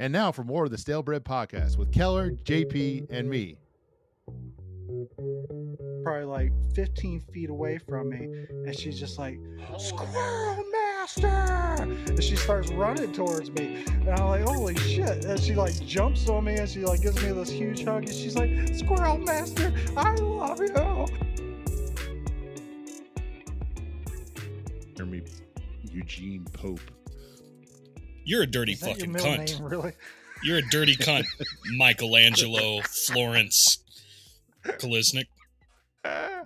And now for more of the Stale Bread Podcast with Keller, JP, and me. Probably like 15 feet away from me, and she's just like, "Squirrel Master!" And she starts running towards me, and I'm like, "Holy shit!" And she like jumps on me, and she like gives me this huge hug, and she's like, "Squirrel Master, I love you." Jeremy Eugene Pope. You're a dirty Is that fucking your middle cunt. name, really? You're a dirty cunt, Michelangelo Florence Kalishnik.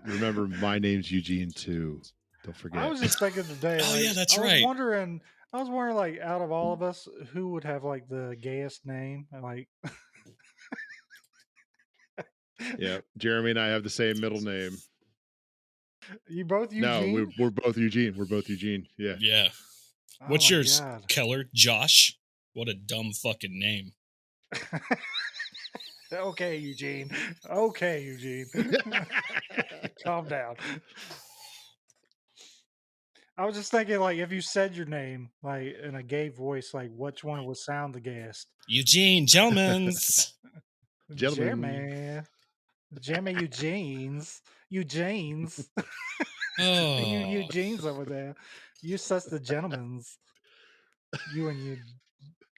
Remember, my name's Eugene too. Don't forget. I was just thinking today. Oh, like, yeah, that's I right. I was wondering, like, out of all of us, who would have like the gayest name? And, like, Yeah, Jeremy and I have the same middle name. you both Eugene? No, we're both Eugene. We're both Eugene. Yeah. Yeah. Oh What's my yours, God. Keller? Josh? What a dumb fucking name. Okay, Eugene. Okay, Eugene. Calm down. I was just thinking, like, if you said your name, like, in a gay voice, like, which one would sound the gayest? Eugene, gentlemen's. Gentlemen. Jeremy Eugenes. Eugenes. Oh, You Eugenes over there. You such the gentlemen's. You and you.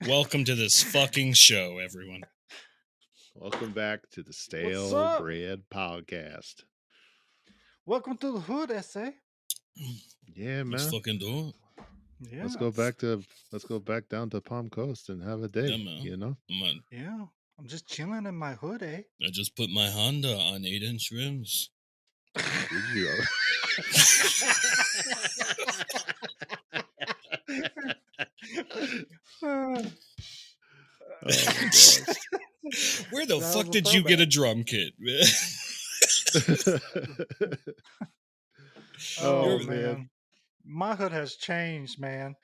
welcome to this fucking show, everyone. Welcome back to the What's Stale up? Bread Podcast. Welcome to the hood, essay. Yeah, Let's man. fucking do it. Yeah. Let's go back down to Palm Coast and have a day. Yeah, man. You know? Yeah. I'm just chilling in my hood, eh? I just put my Honda on 8-inch rims. Did you? Oh, Oh my gosh. Where the That fuck was a did you get a throwback. drum kit? Oh, man. man. My hood has changed, man.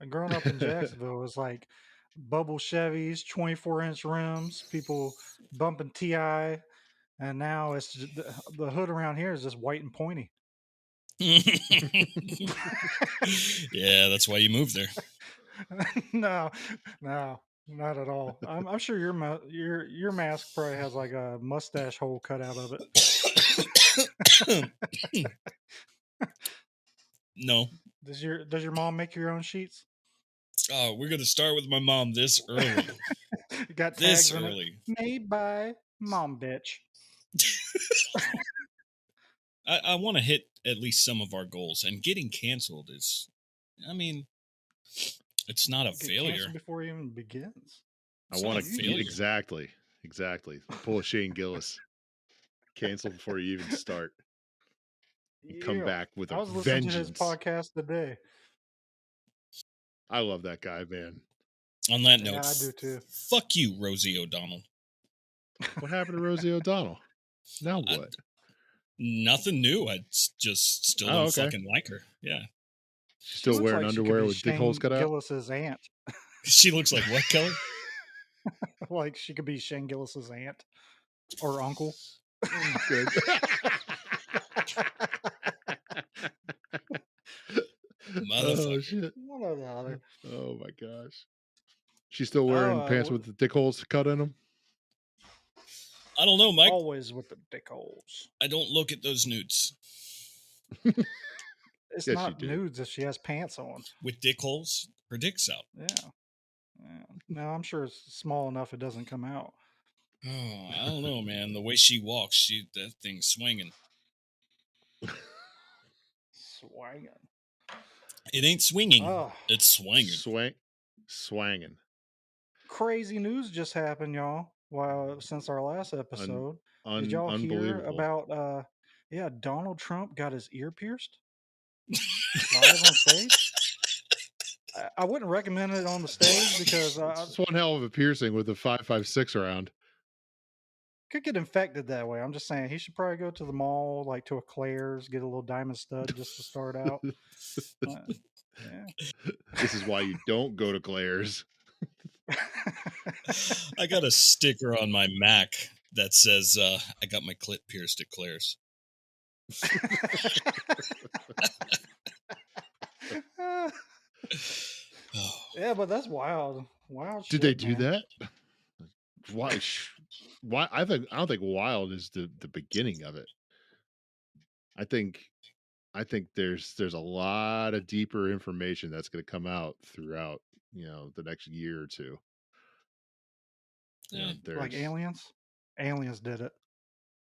Growing up in Jacksonville, it was like bubble Chevys, 24-inch rims, people bumping TI, and now it's just, the hood around here is just white and pointy. Yeah, that's why you moved there. No, not at all. I'm sure your mask probably has like a mustache hole cut out of it. No. Does your mom make your own sheets? Oh, we're gonna start with my mom this early. You got This tags in it. early. Made by mom, bitch. I want to hit at least some of our goals, and getting canceled is, I mean, it's not a Get failure. canceled before it even begins. I want to exactly. Pull a Shane Gillis. Cancel before you even start. And come back with I a was listening vengeance. to his podcast today. I love that guy, man. On that note, Yeah, I do too. Fuck you, Rosie O'Donnell. What happened to Rosie O'Donnell? Now what? Nothing new. I just still don't fucking like her. Yeah. She's still wearing underwear with dick holes cut out? Gillis's aunt. She looks like what, Keller? Like she could be Shane Gillis's aunt or uncle. Good. Oh shit! Oh my gosh! She's still wearing pants with the dick holes cut in them. I don't know, Mike. Always with the dick holes. I don't look at those nudes. It's not nudes if she has pants on. With dick holes? Her dick's out. Yeah. No, I'm sure it's small enough it doesn't come out. Oh, I don't know, man. The way she walks, that thing's swinging. Swinging. It ain't swinging. It's swinging. Swanging. Crazy news just happened, y'all. Since our last episode, did y'all hear about? Donald Trump got his ear pierced live on stage. I wouldn't recommend it on the stage because it's one hell of a piercing with a 5.56 around. Could get infected that way. I'm just saying he should probably go to the mall, like to a Claire's, get a little diamond stud just to start out. This is why you don't go to Claire's. I got a sticker on my Mac that says I got my clit pierced at Claire's. Yeah, but that's wild. Wild Did they shit, do man. that? Why? Why? I don't think wild is the beginning of it. I think there's a lot of deeper information that's going to come out throughout the next year or two. Eh, Like There's aliens. Aliens did it.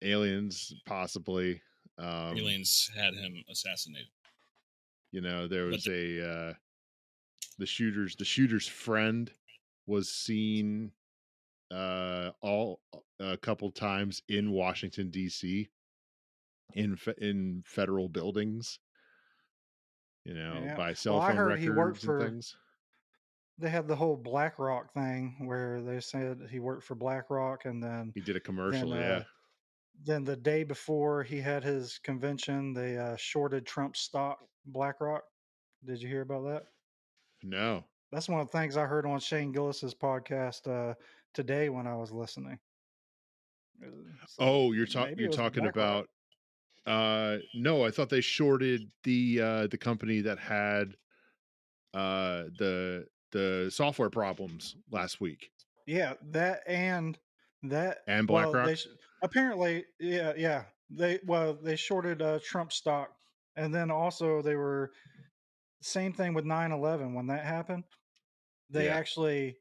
aliens possibly. aliens had him assassinated. There But was the shooter's friend was seen all a couple times in Washington D.C. in federal buildings, Yeah. by Well, cell I phone heard he worked records and for. things. They had the whole BlackRock thing where they said he worked for BlackRock, and He did a then commercial, uh, yeah. then the day before he had his convention, they shorted Trump's stock, BlackRock. Did you hear about that? No. That's one of the things I heard on Shane Gillis's podcast today when I was listening. So Oh, maybe you're it was talking BlackRock. about no, I thought they shorted the company that had the software problems last week. Yeah, that and that. And Well, BlackRock? apparently, yeah. They shorted Trump stock, and then also they were same thing with 9/11 when that happened. They Yeah. actually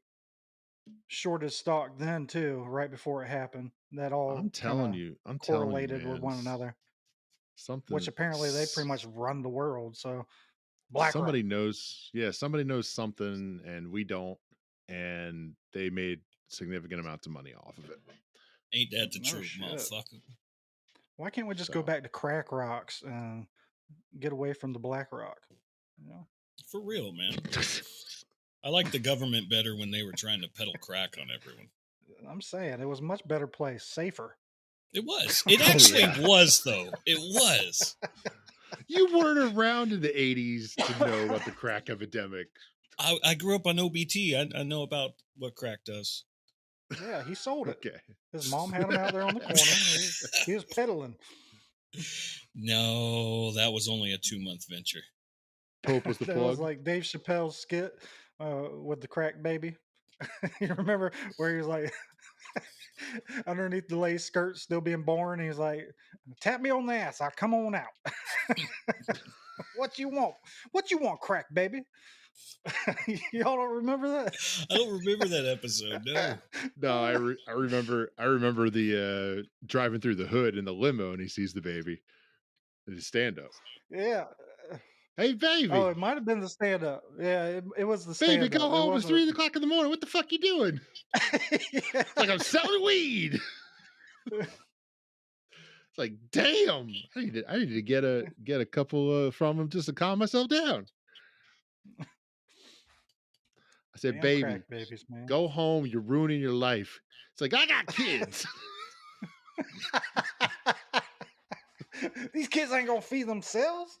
shorted stock then too, right before it happened. That all kind of I'm telling you, correlated with man. one another, which Something apparently they pretty much run the world. So BlackRock. somebody knows, yeah, somebody knows something and we don't, and they made significant amounts of money off of it. ain't that the No truth, shit. motherfucker? Why can't we just go So back to crack rocks and get away from the BlackRock? You know? For real, man. I like the government better when they were trying to peddle crack on everyone. I'm saying it was a much better place, safer. It was. It Oh, actually yeah. was, though. It was. You weren't around in the 80s to know about the crack epidemic. I grew up on OBT. I know about what crack does. Yeah, he sold it. Okay. His mom had him out there on the corner. He was peddling. No, that was only a 2-month venture. Pope was the That was plug. like Dave Chappelle's skit with the crack baby. You remember where he was like underneath the lace skirt still being born? He's like, tap me on the ass. I'll come on out. What you want? What you want, crack baby? Y'all don't remember that? I don't remember that episode. No. No, I remember the driving through the hood in the limo and he sees the baby. His stand up. Yeah. Hey Oh, baby. it might have been the stand up. Yeah, it was the Baby, stand go up. It home. It's wasn't. 3 o'clock in the morning. What the fuck you doing? Yeah. It's like I'm selling weed. It's like, damn. I need to get a couple from him just to calm myself down. I said, Damn baby, crack babies, man. go home. You're ruining your life. It's like, I got kids. These kids ain't gonna feed themselves.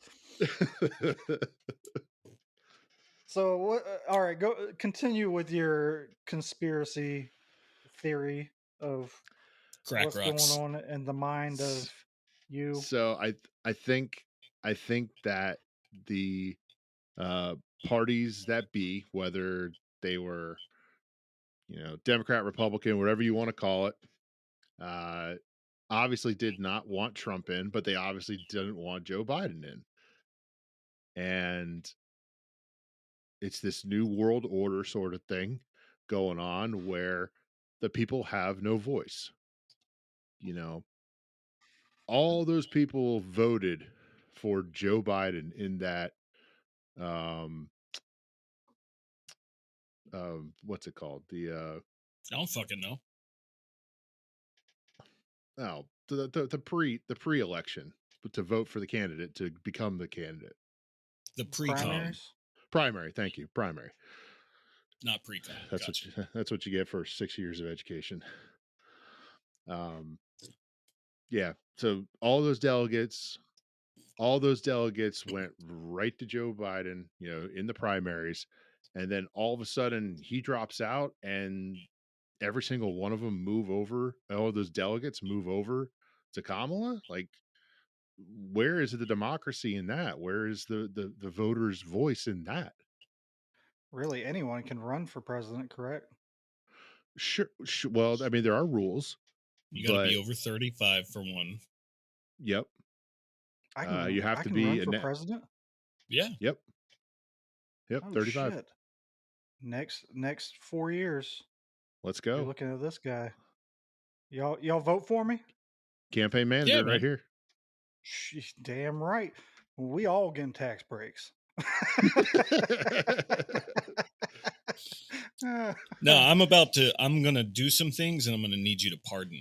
So what? All right, go continue with your conspiracy theory of Crack what's rocks. going on in the mind of you. So I think that the parties that be, whether they were Democrat, Republican, whatever you want to call it, obviously did not want Trump in, but they obviously didn't want Joe Biden in. And it's this new world order sort of thing going on where the people have no voice. All those people voted for Joe Biden in that um what's it called? I don't fucking know. The pre-election, but to vote for the candidate to become the candidate. The pre-com, Primaries. Primary, thank you. Primary. not pre-com. Gotcha. That's what you get for 6 years of education. Yeah. So all those delegates went right to Joe Biden, in the primaries, and then all of a sudden he drops out and every single one of them all those delegates move over to Kamala. Like, where is the democracy in that? Where is the voters' voice in that? Really, anyone can run for president, correct? Sure, well, I mean, there are rules, You got to be but over 35 for one. yep, you have I to can run be for president. Yeah. yep, yep, Oh 35. shit! Next 4 years, Let's you're go. looking at this guy. Y'all vote for me? Campaign Yeah, manager right man. here. She's damn right. We all getting tax breaks. No, I'm going to do some things and I'm going to need you to pardon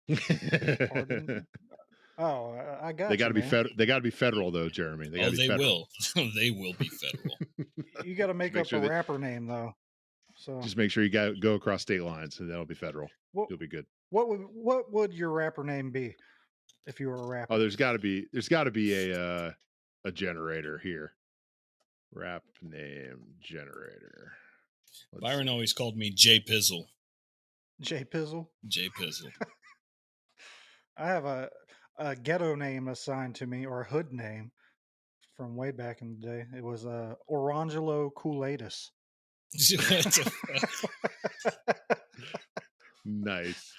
me. Pardon? Oh, I They got got you, to be man. They got to be federal though, Jeremy. They got to Oh, be they federal. will. They will be federal. You got to Just make make up a sure they rapper name though. So just make sure you got go across state lines, and that'll be federal. what You'll be good. what would your rapper name be if you were a Oh, rapper? there's got to be a generator here. Rap name generator. Let's Byron see. always called me J Pizzle. J Pizzle. J Pizzle. I have a ghetto name assigned to me or a hood name from way back in the day. It was Orangelo Kool-Aidus. What the fuck? Nice.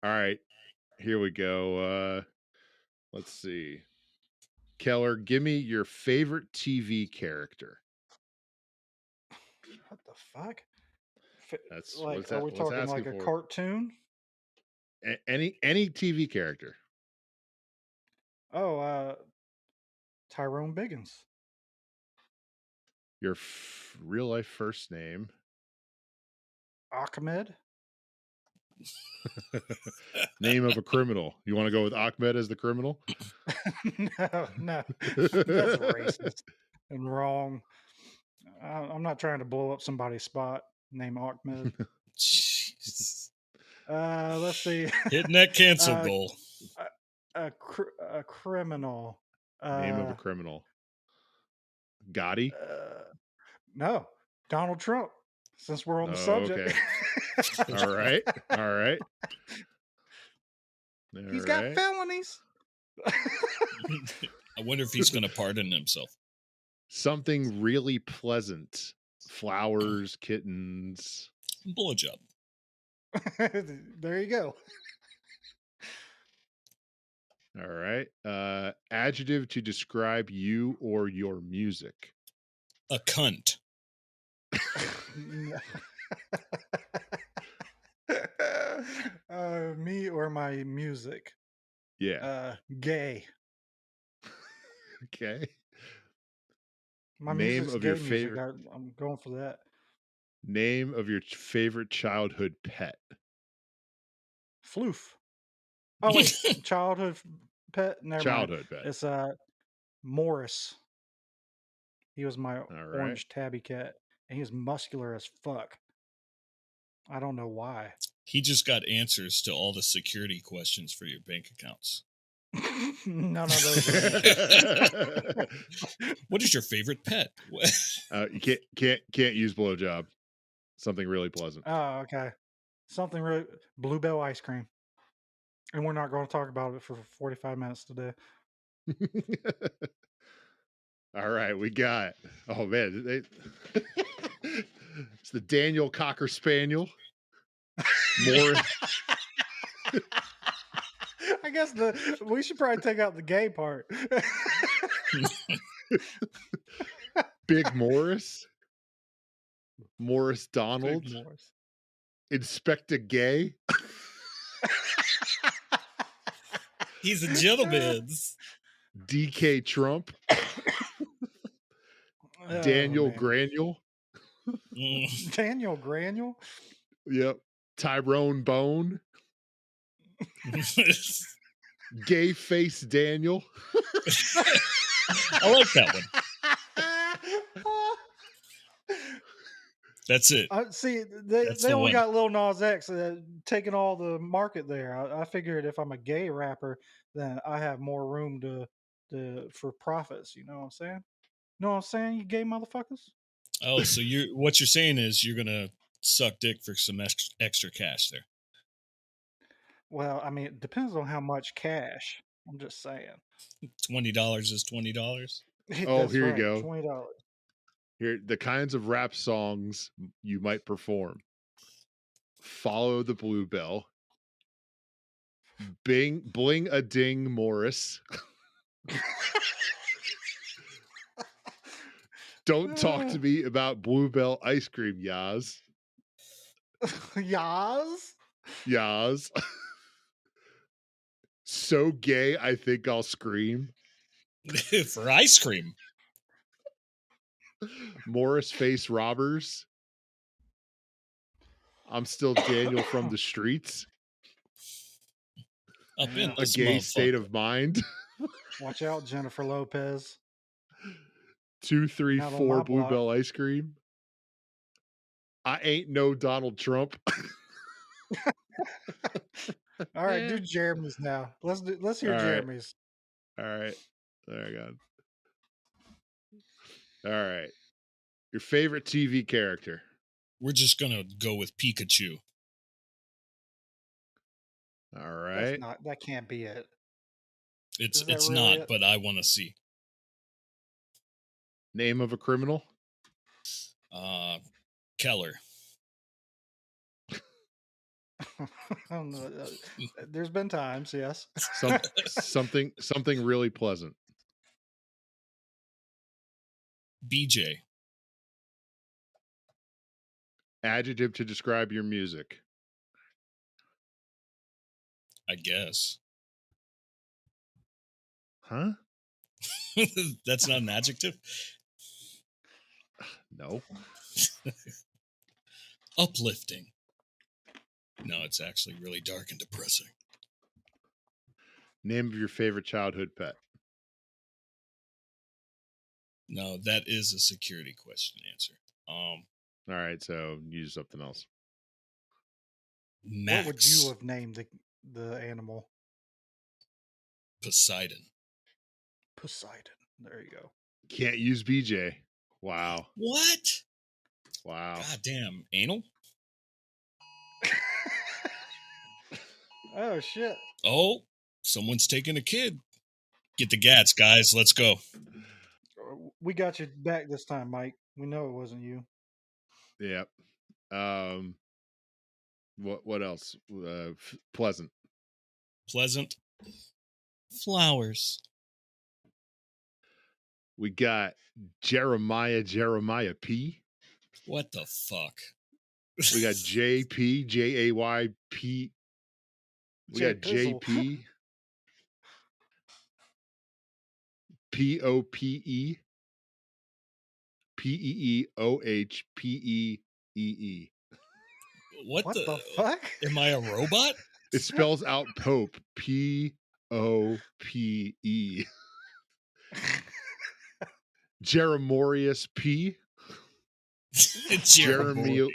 All right, here we go. Let's see. Keller, give me your favorite TV character. What the fuck? That's Like, are we what's talking asking like a for. cartoon? Any TV character. Oh, Tyrone Biggins. Your real life first name. Ahmed. Name of a criminal. You want to go with Ahmed as the criminal? No, that's racist and wrong. I'm not trying to blow up somebody's spot. Name Ahmed. Jeez. Let's see. Hitting that cancel uh, goal. a criminal. Name of a criminal. Gotti? No, Donald Trump. Since we're on the Oh, subject, okay. All right. All right. he's got felonies. I wonder if he's going to pardon himself. Something really pleasant. Flowers, kittens. Blowjob. There you go. All right. Adjective to describe you or your music. A cunt. Me or my music? Yeah. Gay. Okay. My Name music's of gay your music. favorite. I'm going for that. Name of your favorite childhood pet. Floof. Oh wait, childhood pet. Never Childhood mind. pet. It's Morris. He was my All right. orange tabby cat, and he was muscular as fuck. I don't know why. He just got answers to all the security questions for your bank accounts. None of those. What is your favorite pet? You can't use blowjob. Something really pleasant. Oh, okay. Something really Bluebell ice cream. And we're not going to talk about it for 45 minutes today. All right, we got. Oh man, it's the Daniel Cocker Spaniel. Morris. I guess we should probably take out the gay part. Big Morris. Morris Donald. Big Morris. Inspector Gay. He's a gentleman. DK Trump. Daniel Granule. Daniel Granule? Yep. Tyrone Bone. Gay Face Daniel. I like that one. That's it. See, they only got Lil Nas X taking all the market there. I figured if I'm a gay rapper, then I have more room for profits. You know what I'm saying? Know what I'm saying, you gay motherfuckers? Oh, so what you're saying is you're gonna suck dick for some extra cash there. Well, I mean, it depends on how much cash. I'm just saying. $20 is $20. Oh, here you go. $20. Here, the kinds of rap songs you might perform: Follow the Bluebell, Bling a Ding Morris, Don't Talk to Me About Bluebell Ice Cream, Yaz. Yas? Yaz. So Gay, I Think I'll Scream. For ice cream. Morris Face Robbers. I'm Still Daniel from the Streets. Up in A this Gay State motherfucker. of Mind. Watch out, Jennifer Lopez. 2, Not 3, on 4 my block. Bluebell Ice Cream. I Ain't No Donald Trump. All right, do Jeremy's now. Let's hear All right. Jeremy's. All right. There you go. All right. Your favorite TV character. We're just gonna go with Pikachu. All right. That can't be it. It's Is that it's really not, it? but I want to see. Name of a criminal. Keller. There's been times, yes. Something really pleasant. BJ. Adjective to describe your music. I guess. Huh? That's not an adjective. No. Uplifting. No, it's actually really dark and depressing. Name of your favorite childhood pet. No, that is a security question answer. All right, so use something else. Max. What would you have named the animal? Poseidon. Poseidon. There you go. Can't use BJ. Wow. What? Wow. God damn. Anal? Oh shit. Oh, someone's taking a kid. Get the gats, guys. Let's go. We got you back this time, Mike. We know it wasn't you. Yep. What else? Pleasant. Pleasant. Flowers. We got Jeremiah P. What the fuck? We got JP JAYP. We got JP POPE PEEOHPEEE. What the fuck? Am I a robot? It spells out Pope. POPE. Jeremorius P. Jeremy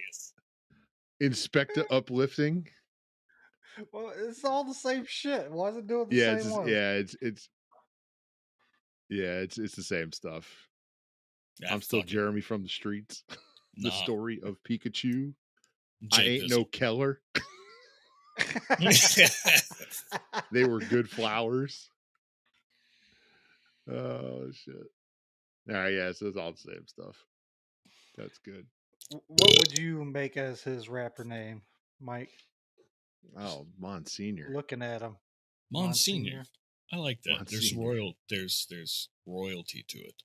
Inspector Uplifting. Well, it's all the same shit. Why is it doing the same one? It's the same stuff. I'm still it. Jeremy from the streets. The story of Pikachu. I ain't Pizzle. no Keller. They were good flowers. Oh shit. All right, yeah, so it's all the same stuff. That's good. What would you make as his rapper name, Mike? Oh, Monsignor. Looking at him. Monsignor. I like that. Monsignor. There's royalty to it.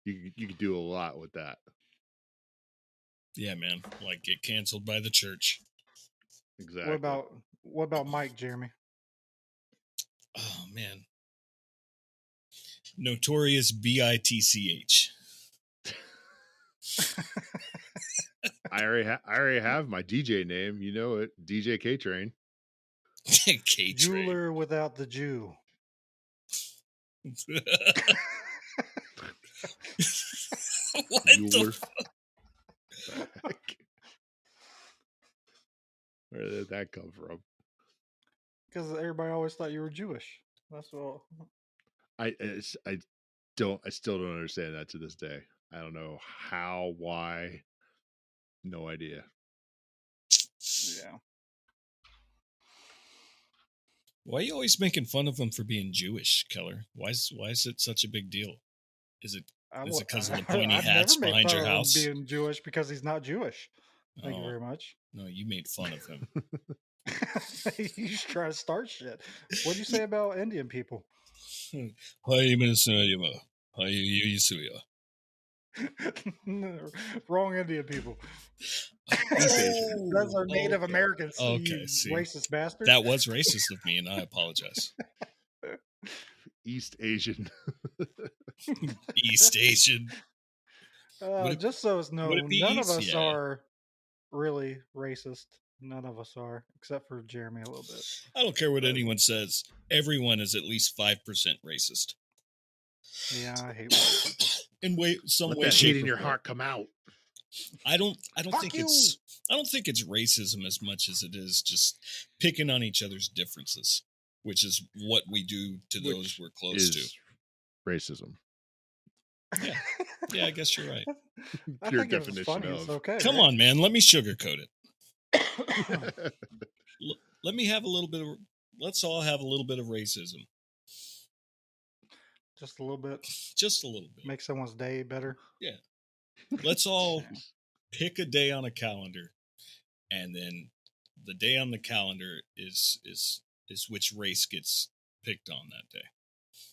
You could do a lot with that. Yeah, man. Like get canceled by the church. Exactly. What about Mike, Jeremy? Oh man. Notorious BITCH. I already have my DJ name. You know it. DJ K Train. K Train. Jeweler without the Jew. What Jeweler. the fuck? Where did that come from? Because everybody always thought you were Jewish. That's all. I still don't understand that to this day. I don't know how, why, no idea. Yeah. Why are you always making fun of him for being Jewish, Keller? Why is it such a big deal? Is it Is it because of the pointy I've never hats made behind fun your of him house? being Jewish because he's not Jewish. Thank you Oh, very much. no, you made fun of him. You should try to start shit. What'd you say about Indian people? Wrong Indian people. Those are Native Okay. Americans. Okay, You see. racist bastard. That was racist of me, and I apologize. East Asian. East Asian. Would it- Just so it's would known, it be none of East? us Yeah. are really racist. None of us are, except for Jeremy a little bit. I don't care what anyone says. Everyone is at least 5% racist. Yeah, I hate white people. In some Let way, that shape, hate in or your form. heart come out. I don't Fuck think you! I don't think it's racism as much as it is just picking on each other's differences, which is what we do to those Which we're close to. is racism. Yeah. Yeah, I guess you're right. I Pure think if it's definition funny, it's of. okay. Come right? on, man. Let me sugarcoat it. on. Let me have a little bit of. Let's all have a little bit of racism. Just a little bit. Just a little bit. Make someone's day better. Yeah. Let's all Yeah. pick a day on a calendar, and then the day on the calendar is which race gets picked on that day.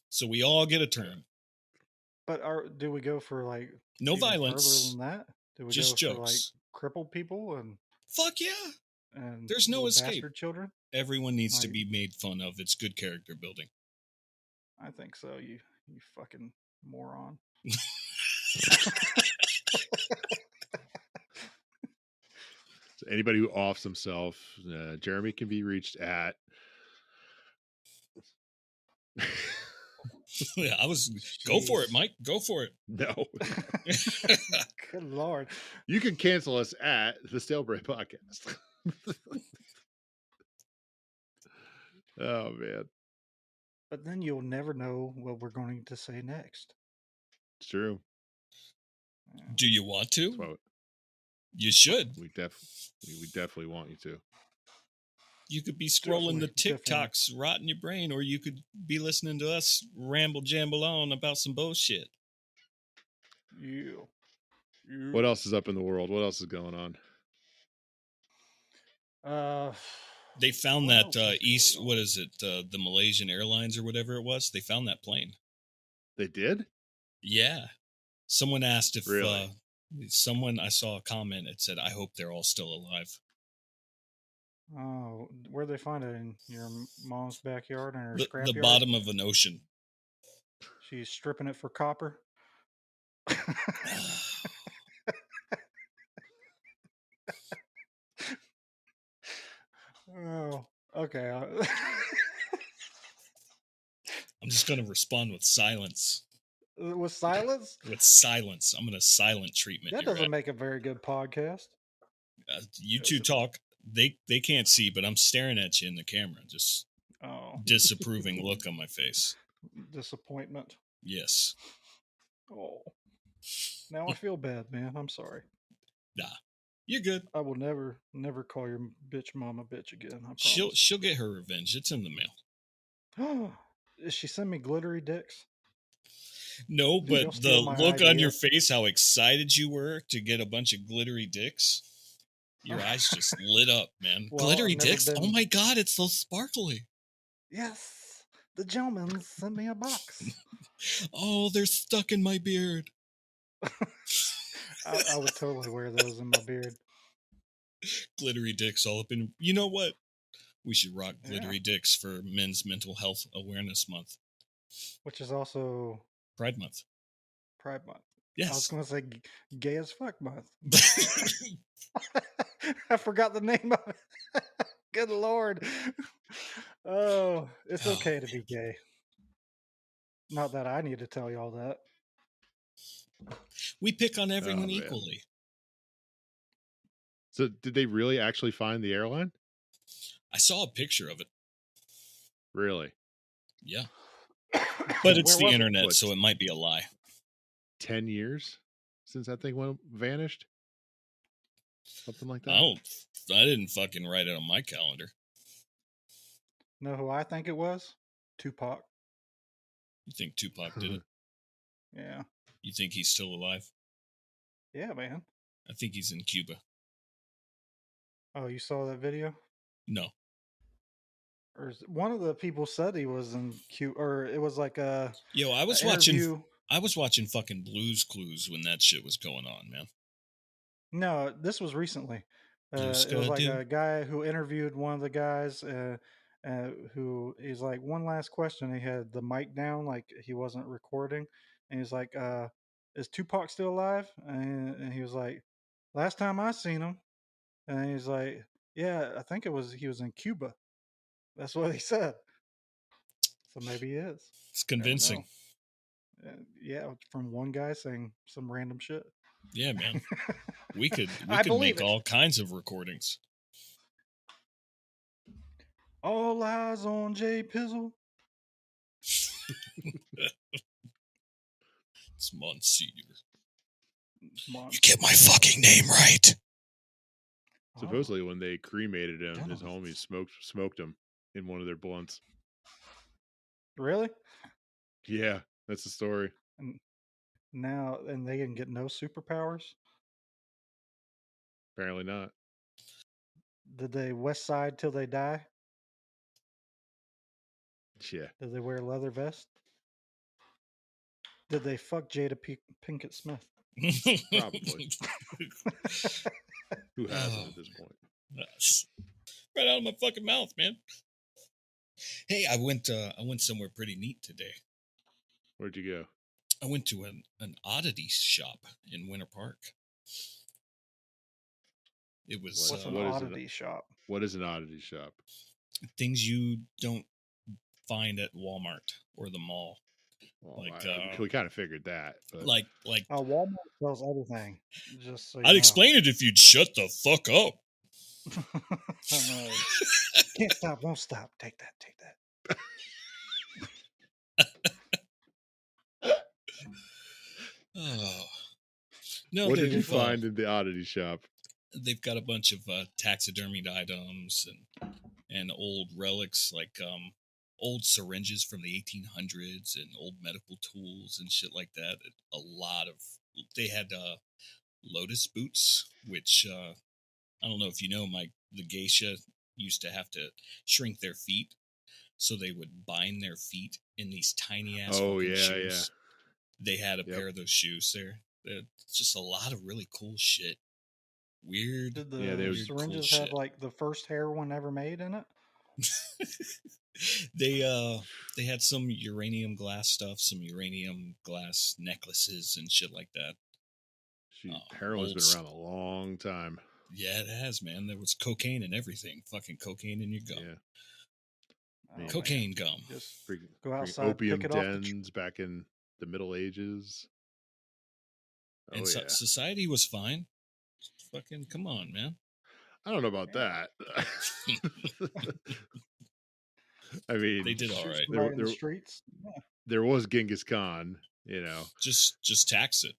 So we all get a turn. But do we go for like No even violence. further than that? Do we Just go for like jokes. crippled people and Fuck yeah. There's no little escape. bastard children? Everyone needs to Like- be made fun of. It's good character building. I think so. You fucking moron. So anybody who offs himself, Jeremy can be reached at. Yeah, go for it, Jeez. Mike. Go for it. No. Good lord. You can cancel us at the Stalebrain Podcast. Oh, man. But then you'll never know what we're going to say next. It's true. Yeah. Do you want to? That's what You should. we definitely want you to. You could be scrolling the Definitely. TikToks, rotting your brain, or you could be listening to us ramble jamble on about some bullshit. You. What else is up in the world? What else is going on? They found What that else is going on? what is it? The Malaysian Airlines or whatever it was. They found that plane. They did? Yeah. Someone asked if Really? I saw a comment. It said, "I hope they're all still alive." Oh, where'd they find it? In your mom's backyard in her The scrapyard? bottom of an ocean. She's stripping it for copper. Oh, okay. I'm just going to respond with silence. With silence? With silence. I'm going to silent treatment. That doesn't make a very good podcast. You two talk. They can't see, but I'm staring at you in the camera. Just disapproving look on my face. Disappointment. Yes. Oh. Now I feel bad, man. I'm sorry. Nah. You're good. I will never call your bitch mama bitch again. I promise. She'll get her revenge. It's in the mail. Is she send me glittery dicks? No, Dude, but you'll the steal my look on idea. your face, how excited you were to get a bunch of glittery dicks. Your eyes just lit up, man. Well, Glittery I've never dicks? Oh been- my god, it's so sparkly. Yes. The gentleman sent me a box. Oh, they're stuck in my beard. I would totally wear those in my beard. Glittery dicks all up in. You know what? We should rock Yeah. glittery dicks for Men's Mental Health Awareness Month. Which is also Pride Month. Pride Month. I was Yes. going to say gay as fuck month. I forgot the name of it. Good Lord. Oh, it's okay to be gay. Not that I need to tell y'all that. We pick on everyone man. equally. So did they really actually find the airline? I saw a picture of it. Really? Yeah. But it's Where the was it? internet, What? so it might be a lie. 10 years since that thing vanished? Something like that? I didn't fucking write it on my calendar. Know who I think it was? Tupac. You think Tupac did it? Yeah. You think he's still alive? Yeah, man. I think he's in Cuba. Oh, you saw that video? No. Or one of the people said he was in Cuba, or it was like a Yo, I was interview. watching fucking Blue's Clues when that shit was going on, man. No, this was recently. It was like a guy who interviewed one of the guys who he's like, one last question. He had the mic down, like he wasn't recording. And he's like, is Tupac still alive? And he was like, last time I seen him. And he's like, yeah, I think he was in Cuba. That's what he said. So maybe he is. It's Never convincing. know. Yeah, from one guy saying some random shit. Yeah, man. We could believe make it. all kinds of recordings. All eyes on Jay Pizzle. It's Monsignor. Mon- You get my fucking name right. Supposedly, when they cremated him, his gentlemen. homies smoked him in one of their blunts. Really? Yeah, that's the story. And now, and they can get no superpowers? Apparently not. Did they West Side till they die? Yeah, Did they wear a leather vest? Did they fuck Jada Pinkett Smith? probably. Who hasn't at this point? Right out of my fucking mouth, man. Hey, I went somewhere pretty neat today. Where'd you go? I went to an oddities shop in Winter Park. It was What's an oddity shop? What is an oddity shop? Things you don't find at Walmart or the mall. Well, we kind of figured that. But. Like Walmart sells everything. Just so I'd explain it if you'd shut the fuck up. Can't stop, won't stop. Take that. Oh. No, what did you find in the oddity shop? They've got a bunch of taxidermied items and old relics, like old syringes from the 1800s and old medical tools and shit like that. They had lotus boots, which I don't know if you know, the geisha used to have to shrink their feet, so they would bind their feet in these tiny ass shoes. Yeah. They had a pair of those shoes there. It's just a lot of really cool shit. Weird. Did the syringes have like the first heroin ever made in it? They had some uranium glass stuff, some uranium glass necklaces and shit like that. Heroin's been around a long time. Yeah, it has, man. There was cocaine and everything. Fucking cocaine in your gum. Yeah. Cocaine gum. Just go outside, opium pick it dens back in the Middle Ages. And society was fine. Fucking come on, man. I don't know about that. I mean, they did all right. There, in the streets. Yeah. There was Genghis Khan, you know. Just tax it.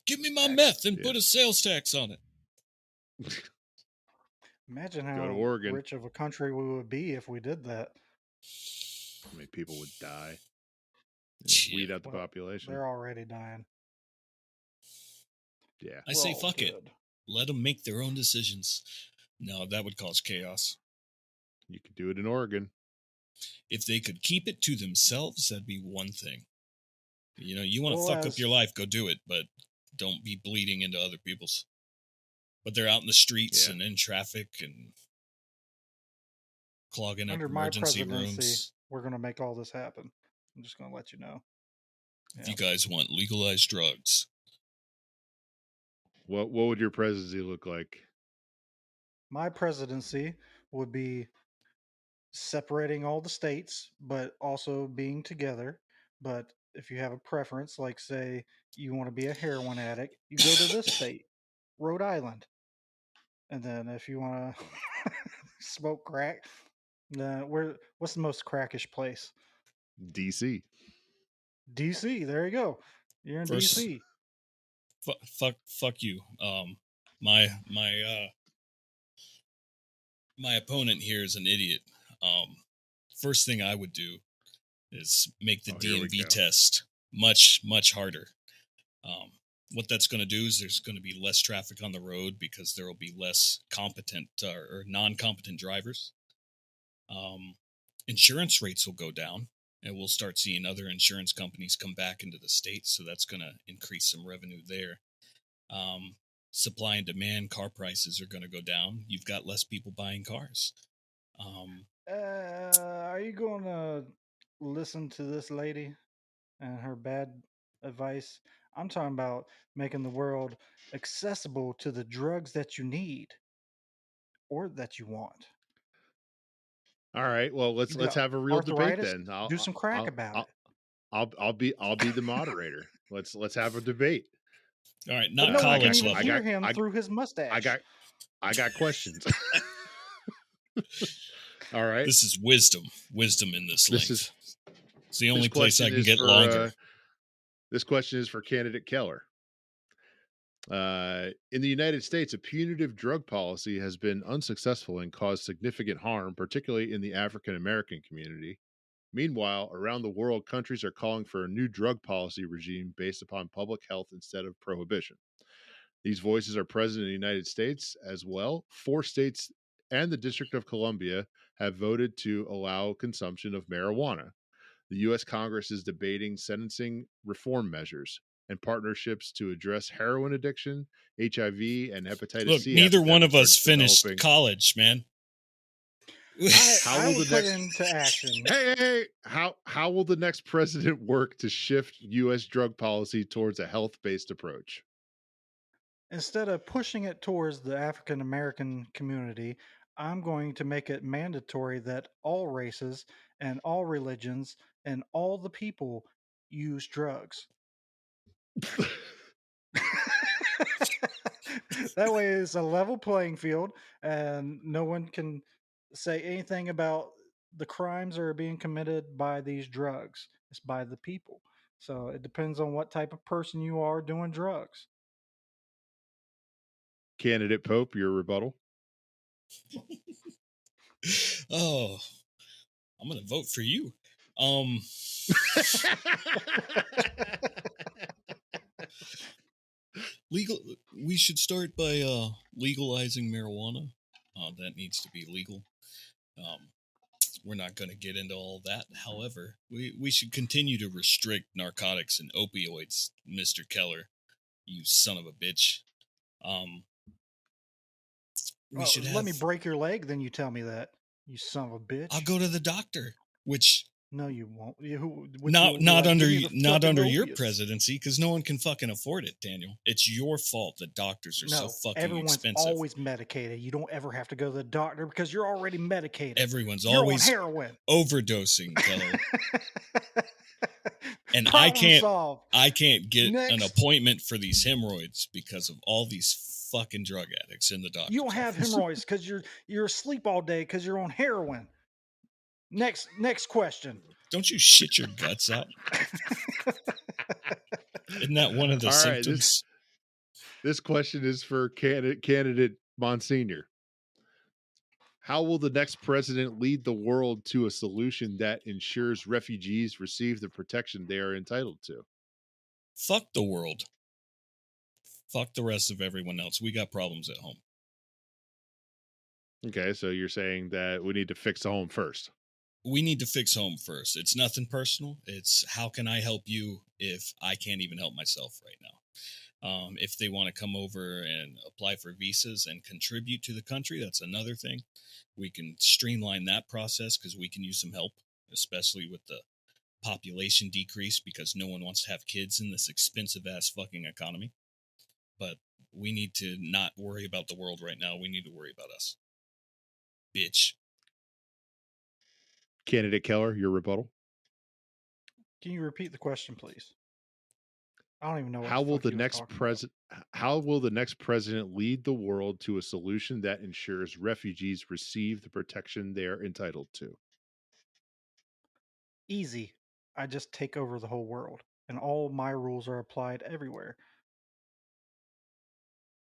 Give me my meth and put a sales tax on it. Imagine how rich of a country we would be if we did that. How many people would die? Weed out the population. They're already dying. Yeah. I say fuck it. Let them make their own decisions. No, that would cause chaos. You could do it in Oregon. If they could keep it to themselves, that'd be one thing. You know, you want to fuck up your life, go do it, but don't be bleeding into other people's. But they're out in the streets and in traffic and clogging up emergency rooms. We're going to make all this happen. I'm just going to let you know. If you guys want legalized drugs. What would your presidency look like? My presidency would be separating all the states, but also being together. But if you have a preference, like say you want to be a heroin addict, you go to this state, Rhode Island. And then if you want to smoke crack, what's the most crackish place? DC. DC, there you go. You're in DC. Fuck you. My opponent here is an idiot. First thing I would do is make the Oh, here we DMV go. test much, much harder. What that's going to do is there's going to be less traffic on the road because there will be less competent or non-competent drivers. Insurance rates will go down, and we'll start seeing other insurance companies come back into the state, so that's going to increase some revenue there. Supply and demand, car prices are going to go down. You've got less people buying cars. Are you going to listen to this lady and her bad advice? I'm talking about making the world accessible to the drugs that you need or that you want. All right. Well, You let's got have a real debate arthritis? then. Do some crack about it. I'll be the moderator. Let's have a debate. All right, But not no one can college even level. hear him through his mustache. I got questions. All right. This is wisdom in this length. It's the only place I can get longer. This question is for candidate Keller. In the United States, a punitive drug policy has been unsuccessful and caused significant harm, particularly in the African American community. Meanwhile, around the world, countries are calling for a new drug policy regime based upon public health instead of prohibition. These voices are present in the United States as well. 4 states and the District of Columbia have voted to allow consumption of marijuana. The U.S. Congress is debating sentencing reform measures and partnerships to address heroin addiction, HIV, and hepatitis Look, C. neither one of us finished college, man. I will put into action. Hey! How will the next president work to shift U.S. drug policy towards a health-based approach? Instead of pushing it towards the African American community, I'm going to make it mandatory that all races and all religions and all the people use drugs. That way it's a level playing field and no one can say anything about the crimes that are being committed by these drugs. It's by the people. So it depends on what type of person you are doing drugs. Candidate Pope, your rebuttal. Oh, I'm going to vote for you. We should start by legalizing marijuana. That needs to be legal. We're not going to get into all that. However, we should continue to restrict narcotics and opioids, Mr. Keller. You son of a bitch. Let me break your leg, then you tell me that, you son of a bitch. I'll go to the doctor, which... No, you won't. Not under your presidency, because no one can fucking afford it, Daniel. It's your fault that doctors are so fucking expensive. Everyone's always medicated. You don't ever have to go to the doctor because you're already medicated. Everyone's you're always on heroin. Overdosing, Keller. And I can't get an appointment for these hemorrhoids because of all these fucking drug addicts in the doctor. You don't have hemorrhoids because you're asleep all day because you're on heroin. Next question. Don't you shit your guts out? Isn't that one of the symptoms? This question is for candidate Monsignor. How will the next president lead the world to a solution that ensures refugees receive the protection they are entitled to? Fuck the world. Fuck the rest of everyone else. We got problems at home. Okay, so you're saying that we need to fix the home first. We need to fix home first. It's nothing personal. It's how can I help you if I can't even help myself right now? If they want to come over and apply for visas and contribute to the country, that's another thing. We can streamline that process because we can use some help, especially with the population decrease because no one wants to have kids in this expensive ass fucking economy. But we need to not worry about the world right now. We need to worry about us. Bitch. Candidate Keller, your rebuttal. Can you repeat the question, please? I don't even know. How will the next president lead the world to a solution that ensures refugees receive the protection they are entitled to? Easy. I just take over the whole world, and all my rules are applied everywhere.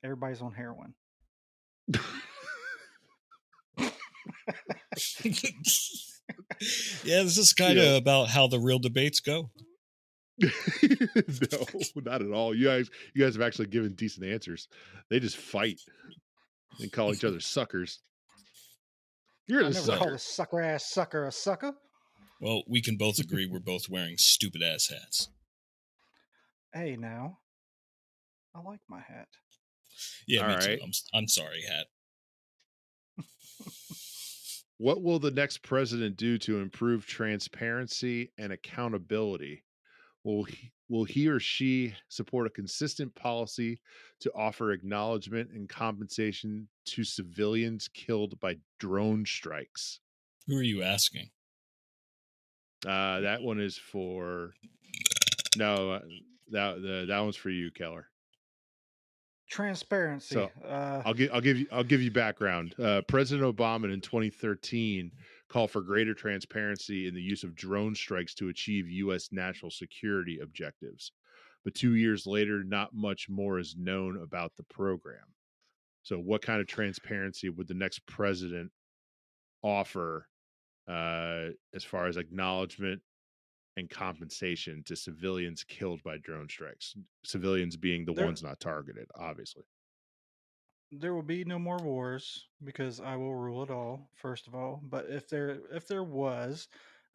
Everybody's on heroin. Yeah, this is kind of about how the real debates go. No, not at all. You guys have actually given decent answers. They just fight and call each other suckers. You're I the never called sucker. a sucker ass sucker a sucker. Well, we can both agree we're both wearing stupid ass hats. Hey, now I like my hat. Yeah, All me too. right. I'm sorry, hat. What will the next president do to improve transparency and accountability? Will he or she support a consistent policy to offer acknowledgement and compensation to civilians killed by drone strikes? Who are you asking? That one is for no. That one's for you, Keller. Transparency. So I'll give you background. President Obama in 2013 called for greater transparency in the use of drone strikes to achieve U.S. national security objectives. But 2 years later, not much more is known about the program. So, what kind of transparency would the next president offer as far as acknowledgement and compensation to civilians killed by drone strikes? Civilians being the there ones not targeted, obviously. there will be no more wars because I will rule it all. First of all, but if there was,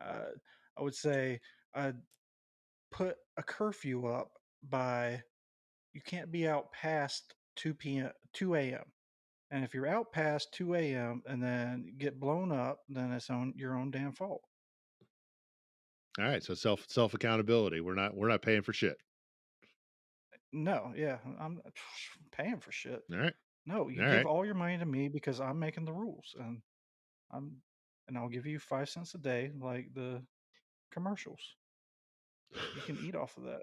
uh, I would say I'd put a curfew up by you can't be out past 2 a.m. And if you're out past 2 a.m. and then get blown up, then it's on your own damn fault. All right, so self accountability. We're not paying for shit. No, yeah, I'm not paying for shit. All right, No, you all give right. all your money to me because I'm making the rules, and I'm and I'll give you 5 cents a day, like the commercials. You can eat off of that.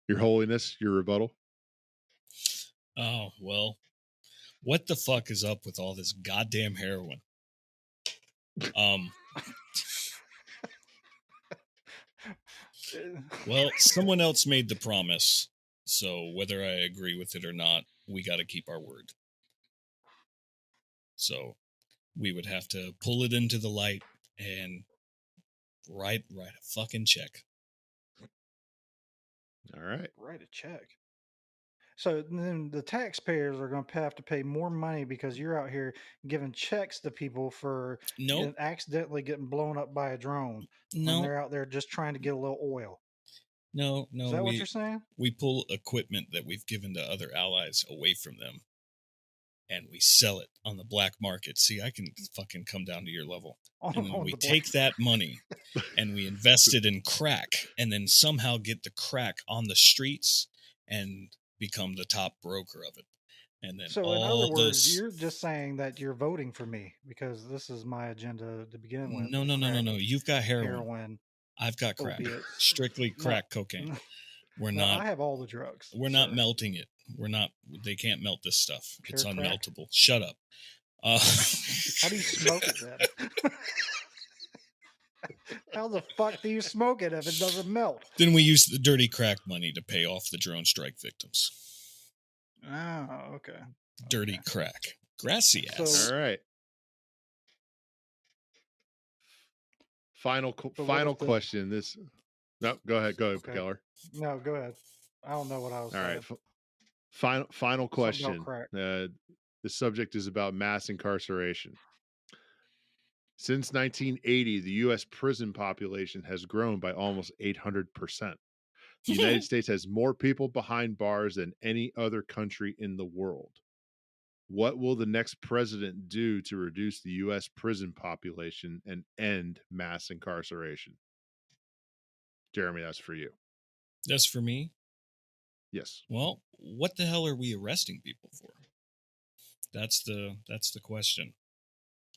Your Holiness, your rebuttal. Oh, well, what the fuck is up with all this goddamn heroin? Um, well, someone else made the promise, so whether I agree with it or not, we got to keep our word. So we would have to pull it into the light and write a fucking check. All right. Write a check. So then the taxpayers are going to have to pay more money because you're out here giving checks to people for Nope, accidentally getting blown up by a drone when no, they're out there just trying to get a little oil. no, Is no. that what you're saying? We pull equipment that we've given to other allies away from them, and we sell it on the black market. See, I can fucking come down to your level. And then On we the take that money and we invest it in crack, and then somehow get the crack on the streets and become the top broker of it. And then So in other all words, those you're just saying that you're voting for me because this is my agenda to begin with. no, no, no, no, Crack, no. You've got heroin. heroin, I've got crack. opiates. Strictly No, crack cocaine. We're no, not I have all the drugs. we're not Sir. melting it. We're not they can't melt this stuff. Pure It's crack. unmeltable. Shut up. How do you smoke it then? How the fuck do you smoke it if it doesn't melt? Then we use the dirty crack money to pay off the drone strike victims. Oh, okay. Dirty crack. Grassy ass. So- All right. Final what if the- question. No, go ahead, Okay. Keller. No, go ahead. I don't know what I was All saying. right. Final Something about question. crack. The subject is about mass incarceration. Since 1980, the U.S. prison population has grown by almost 800%. The United States has more people behind bars than any other country in the world. What will the next president do to reduce the U.S. prison population and end mass incarceration? Jeremy, that's for you. That's for me. Yes. Well, what the hell are we arresting people for? That's the question.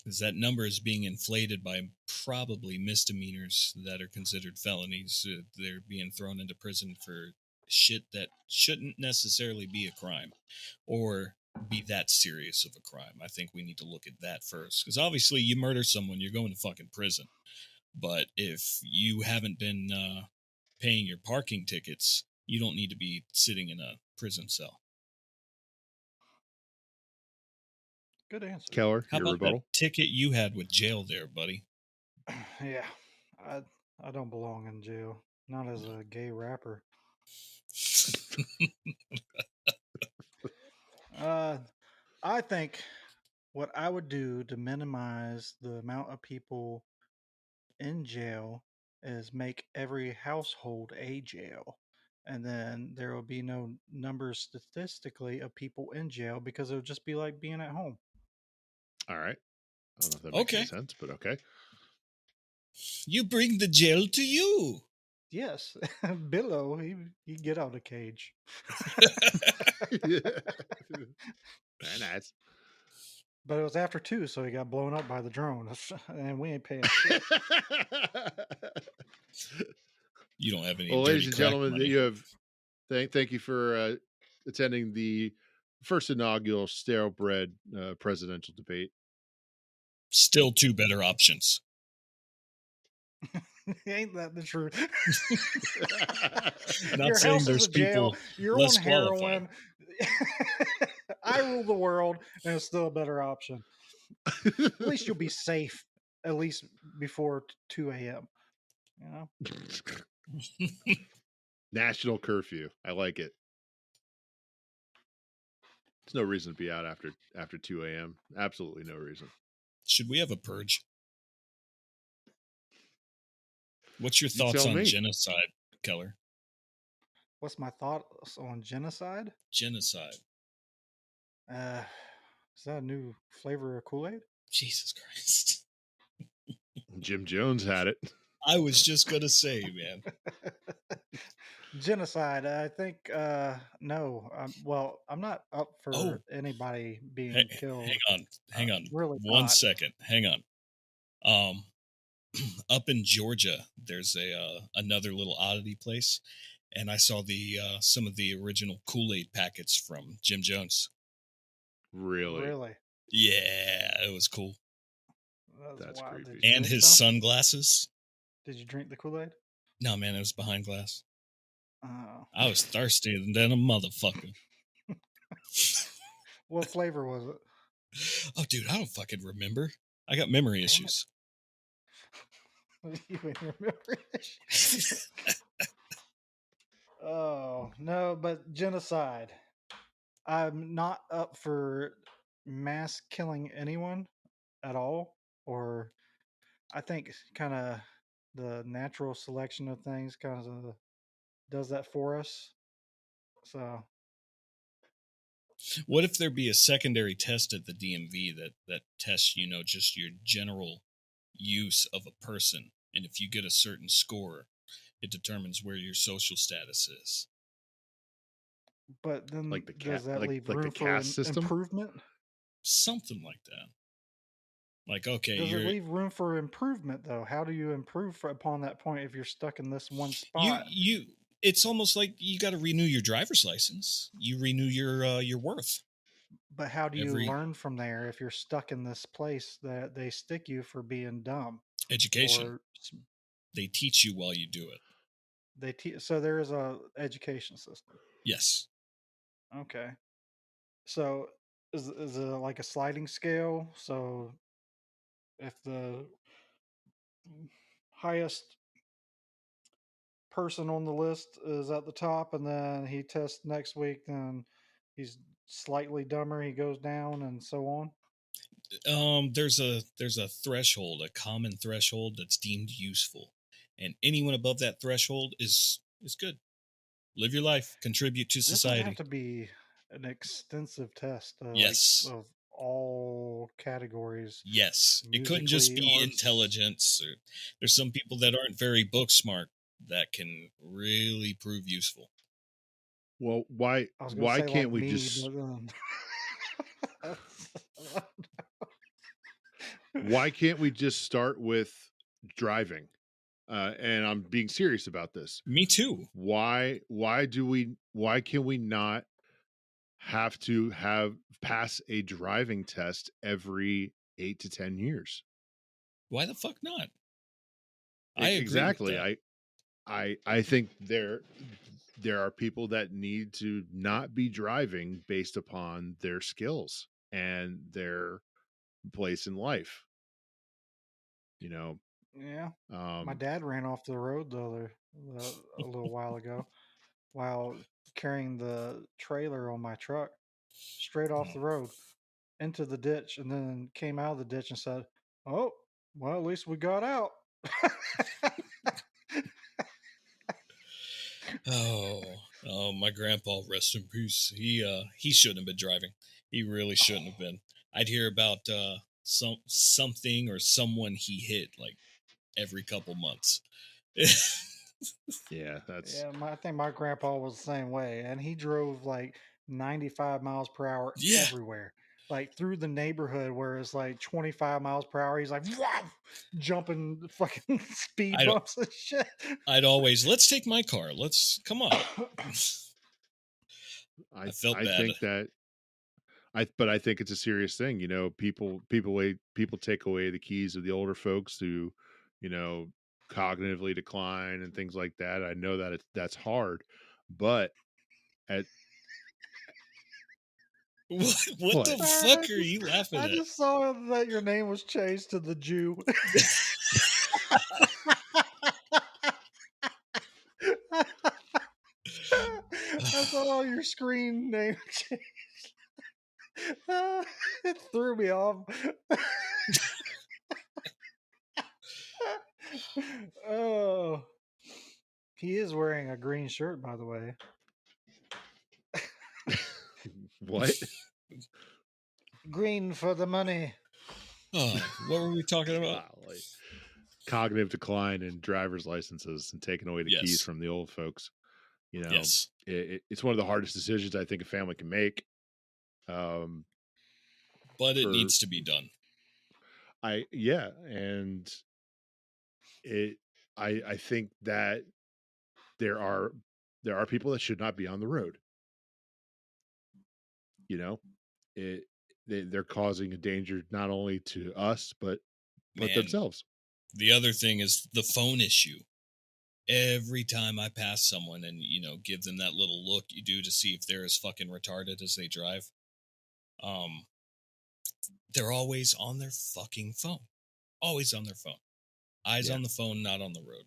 Because that number is being inflated by probably misdemeanors that are considered felonies. They're being thrown into prison for shit that shouldn't necessarily be a crime or be that serious of a crime. I think we need to look at that first. Because obviously, you murder someone, you're going to fucking prison. But if you haven't been paying your parking tickets, you don't need to be sitting in a prison cell. Good answer. Keller, How your about that rebuttal. ticket you had with jail there, buddy? Yeah, I don't belong in jail. Not as a gay rapper. I think what I would do to minimize the amount of people in jail is make every household a jail. And then there will be no numbers statistically of people in jail because it would just be like being at home. All right. I don't know if that makes any Okay. sense, but okay. You bring the jail to you. Yes, Billo, he get out of the cage. Very nice. But it was after 2, so he got blown up by the drone, and we ain't paying shit. You don't have any Well, dirty ladies and crack gentlemen, money. you have thank you for attending the first inaugural stale bread presidential debate. Still two better options. Ain't that the truth? Not Your saying house is there's a jail. people You're less on qualified. heroin. I rule the world, and it's still a better option. At least you'll be safe. At least before 2 a.m. You know. National curfew. I like it. There's no reason to be out after 2 a.m. Absolutely no reason. Should we have a purge? What's your You thoughts tell on me. genocide, Keller? What's my thoughts on genocide? Genocide. Is that a new flavor of Kool-Aid? Jesus Christ. Jim Jones had it. I was just going to say, man. Genocide. I think no. Well, I'm not up for anybody being killed. Hang on. Really One not. second. Hang on. Up in Georgia, there's another little oddity place, and I saw the some of the original Kool-Aid packets from Jim Jones. Really? Yeah, it was cool. That's wild. creepy. And his sunglasses. Did you drink the Kool-Aid? No, man, it was behind glass. Oh. I was thirsty than a motherfucker. What flavor was it? Oh, dude, I don't fucking remember. I got memory issues. You ain't remember it. Oh, no, but genocide. I'm not up for mass killing anyone at all. Or I think kind of the natural selection of things kind of does that for us. So What if there be a secondary test at the DMV that tests, just your general use of a person, and if you get a certain score, it determines where your social status is. but then Like the does that leave like room the for caste system? improvement? Something like that. Like, okay, Does it leave room for improvement though? How do you improve upon that point if you're stuck in this one spot? you it's almost like you got to renew your driver's license. You renew your worth. But how do you learn from there if you're stuck in this place that they stick you for being dumb? Education. They teach you while you do it. So there is a education system. Yes. Okay. So is it like a sliding scale? So if the highest person on the list is at the top and then he tests next week, then he's slightly dumber, he goes down and so on? There's a threshold, a common threshold that's deemed useful, and anyone above that threshold is good. Live your life, contribute to society. This would have to be an extensive test. Yes. Like, of all categories. Yes. It couldn't just be arts. intelligence. There's some people that aren't very book smart that can really prove useful. Well, why can't like we me, just why can't we just start with driving? And I'm being serious about this. Me too. Why can we not have to pass a driving test every 8 to 10 years? Why the fuck not? I agree exactly. with that. I think there are people that need to not be driving based upon their skills. and their place in life. You know, Yeah. My um, dad ran off the road a little while ago while carrying the trailer on my truck straight off the road into the ditch, and then came out of the ditch and said, "Oh, well, at least we got out." Oh, my grandpa, rest in peace. He shouldn't have been driving. He really shouldn't have been. I'd hear about something or someone he hit like every couple months. yeah, that's Yeah, I think my grandpa was the same way, and he drove like 95 miles per hour Yeah, everywhere, like through the neighborhood where it's like 25 miles per hour. He's like, "Wow," jumping fucking speed I'd bumps and shit. I'd always, let's take my car. Let's come on. I felt I bad. think that but I think it's a serious thing. You know, people take away the keys of the older folks who, you know, cognitively decline and things like that. I know that that's hard, but at What the what? Sorry, fuck are you laughing I at? just saw that your name was changed to the Jew. I saw your screen name change. It threw me off. Oh, he is wearing a green shirt, by the way. What? Green for the money. Oh, what were we talking about? Golly. Cognitive decline in driver's licenses and taking away the keys Yes, from the old folks. You know, yes, it's one of the hardest decisions I think a family can make. Um, but it for needs to be done. yeah, and it I think that there are people that should not be on the road. You know, it they're causing a danger not only to us but Man, themselves. the other thing is the phone issue. Every time I pass someone and, give them that little look you do to see if they're as fucking retarded as they drive, um, they're always on their fucking phone. Always on their phone. Eyes Yeah, on the phone, not on the road.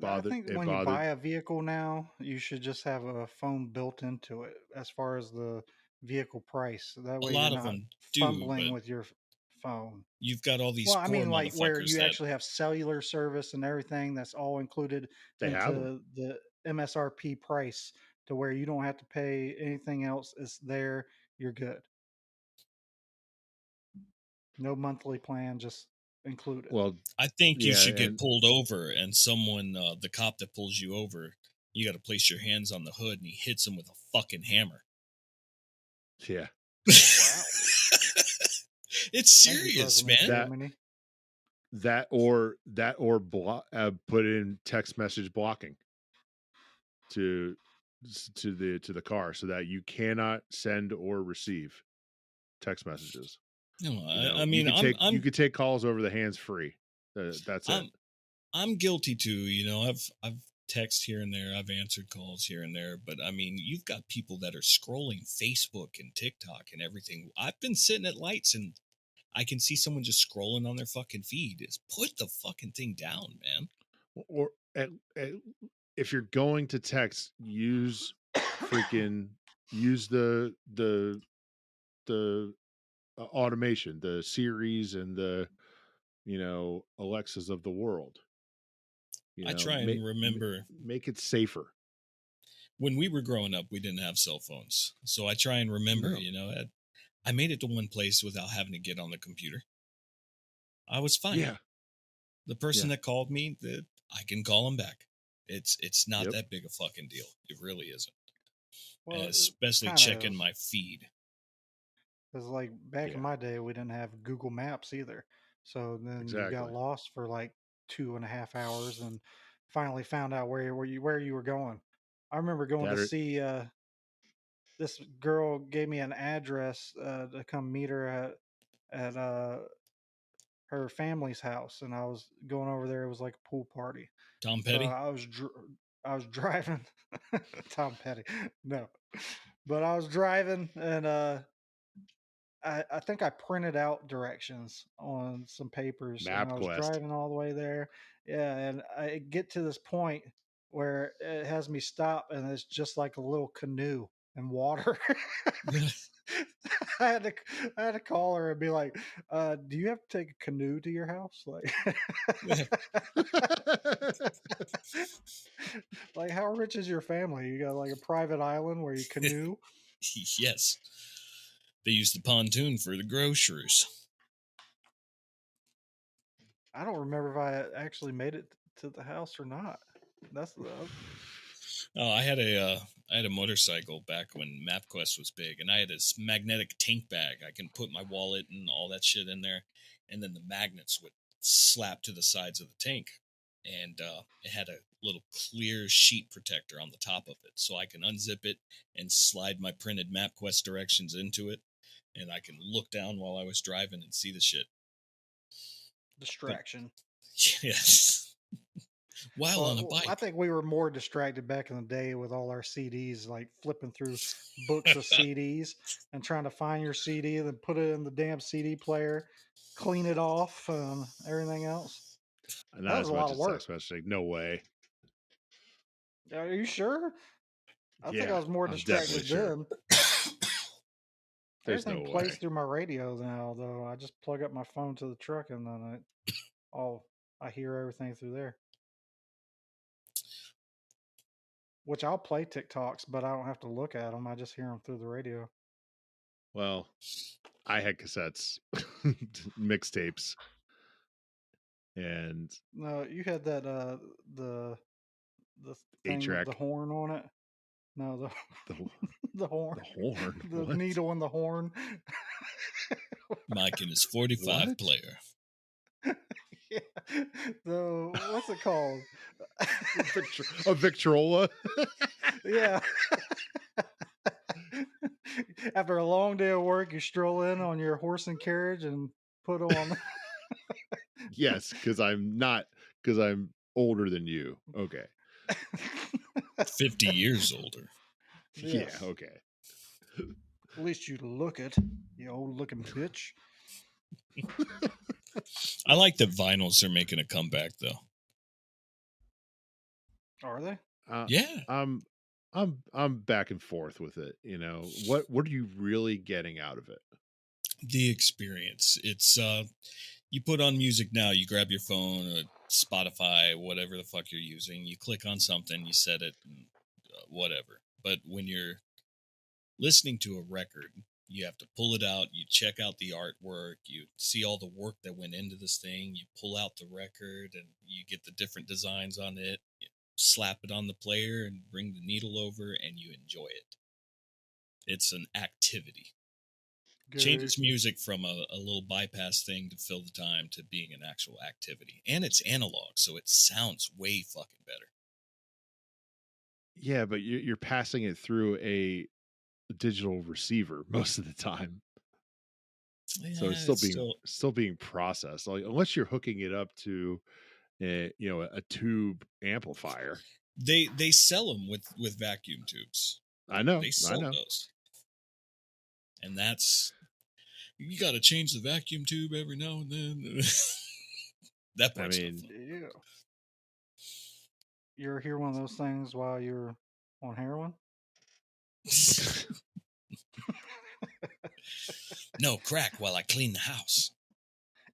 I think it when you bothered. buy a vehicle now, you should just have a phone built into it as far as the vehicle price. That A way you're lot of not them do, fumbling but with your phone. you've got all these Well, I poor mean, like where motherfuckers you that, actually have cellular service and everything that's all included They have them. into the MSRP price to where you don't have to pay anything else. It's there. You're good. No monthly plan, just include it. Well, I think you yeah, should get and pulled over and someone, the cop that pulls you over, you got to place your hands on the hood and he hits him with a fucking hammer. yeah, Wow. It's Thank you, serious, President man. that Germany. put in text message blocking to to the car so that you cannot send or receive text messages. No, You I know, mean, I'm you I'm could take calls over the hands free. That's it. I'm I'm guilty too. I've text here and there, I've answered calls here and there, but I mean, you've got people that are scrolling Facebook and TikTok and everything. I've been sitting at lights and I can see someone just scrolling on their fucking feed. Is put the fucking thing down, man. Or if you're going to text, freaking use the automation, the Series and the Alexas of the world. I try and remember Make it safer. when we were growing up, we didn't have cell phones. So I try and remember, No, I made it to one place without having to get on the computer. I was fine. yeah, The person yeah, that called me, that I can call him back. It's not yep, that big a fucking deal. It really isn't. And Well, it especially kind checking of my feed. because, like, back in yeah, my day, we didn't have Google Maps either. So then you got exactly. lost for like 2.5 hours and finally found out where you were going. I remember going to That are, see this girl gave me an address to come meet her at her family's house, and I was going over there. It was like a pool party, Tom so Petty? I was driving. Tom Petty, no, but I was driving, and I think I printed out directions on some papers, and I was MapQuest. driving all the way there. Yeah, and I get to this point where it has me stop, and it's just like a little canoe and water. I had to I had to call her and be like, "Do you have to take a canoe to your house? Like, like how rich is your family? You got like a private island where you canoe?" Yes. They use the pontoon for the groceries. I don't remember if I actually made it to the house or not. That's the Oh, I had a motorcycle back when MapQuest was big, and I had this magnetic tank bag. I can put my wallet and all that shit in there, and then the magnets would slap to the sides of the tank, and it had a little clear sheet protector on the top of it, so I can unzip it and slide my printed MapQuest directions into it, and I can look down while I was driving and see the shit. But distraction. yes, while on a Well, I bike. think we were more distracted back in the day with all our CDs, like flipping through books of CDs and trying to find your CD, then put it in the damn CD player, clean it off, and everything else. That Not was as a much lot of as work. text messaging. No way. Are you sure? I think I Yeah, was more I'm definitely distracted sure. then. There's Everything no plays way. through my radio now, though. I just plug up my phone to the truck, and then I hear everything through there. Which I'll play TikToks, but I don't have to look at them. I just hear them through the radio. Well, I had cassettes, mixtapes, and No, you had that the the eight thing with the track. horn on it. No, the The the horn, the horn. the What? needle in the horn. Mike and his 45 What? player. Yeah, the what's it called? A Victrola. Yeah. After a long day of work, you stroll in on your horse and carriage and put on. Yes, because I'm older than you. Okay. 50 years older. Yeah. Yes. Okay. At least you look it, you old looking bitch. I like that vinyls are making a comeback, though. Are they? Yeah. I'm back and forth with it. You know what are you really getting out of it? The experience. It's, you put on music now, you grab your phone or Spotify, whatever the fuck you're using, you click on something, you set it, and, whatever. But when you're listening to a record, you have to pull it out, you check out the artwork, you see all the work that went into this thing, you pull out the record and you get the different designs on it, you slap it on the player and bring the needle over and you enjoy it. It's an activity. Changes music from a little bypass thing to fill the time to being an actual activity. And it's analog, so it sounds way fucking better. Yeah, but you're passing it through a digital receiver most of the time. Yeah, So it's still being processed. Like unless you're hooking it up to a tube amplifier. They sell them with vacuum tubes. I know. They sell those. And that's, you got to change the vacuum tube every now and then. That part's not fun. Yeah. You ever hear one of those things while you're on heroin? No, crack while I clean the house.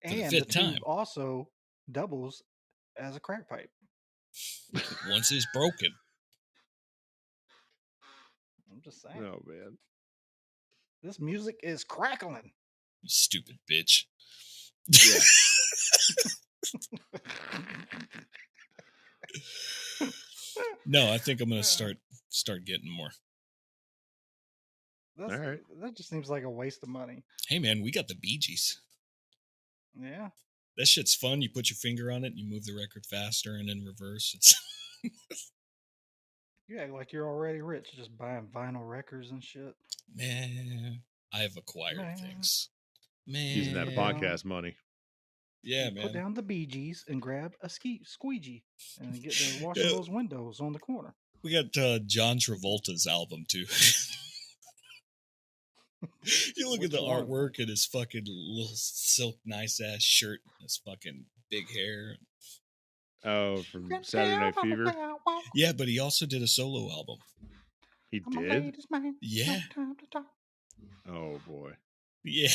And the tube also doubles as a crack pipe. Once it's broken. I'm just saying. Oh man. This music is crackling. You stupid bitch. Yeah. No, I think I'm gonna start getting more. All right. That just seems like a waste of money. Hey man, we got the Bee Gees. Yeah. That shit's fun. You put your finger on it and you move the record faster and in reverse. It's You act like you're already rich, just buying vinyl records and shit. Man, I have acquired things. Man, using that podcast money. Yeah, man. Put down the Bee Gees and grab a squeegee and get to washing those windows on the corner. We got John Travolta's album too. You look at Which the one? artwork and his fucking little silk nice ass shirt and his fucking big hair. Oh, from Saturday Night Fever. Yeah, but he also did a solo album. He I'm a did. ladies' man. Yeah. No time to talk. Oh boy. Yeah.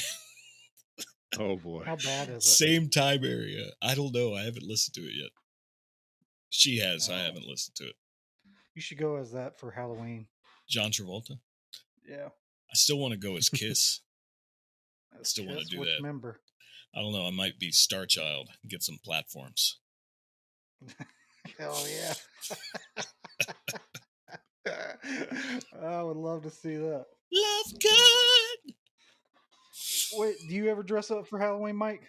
Oh boy. How bad is it? Same time area. I don't know. I haven't listened to it yet. She has. I Oh. haven't listened to it. You should go as that for Halloween. John Travolta. Yeah. I still want to go as Kiss. I As still want to Kiss, do which that. member? I don't know. I might be Star Child and get some platforms. Hell yeah. I would love to see that. Love God. Wait, do you ever dress up for Halloween, Mike?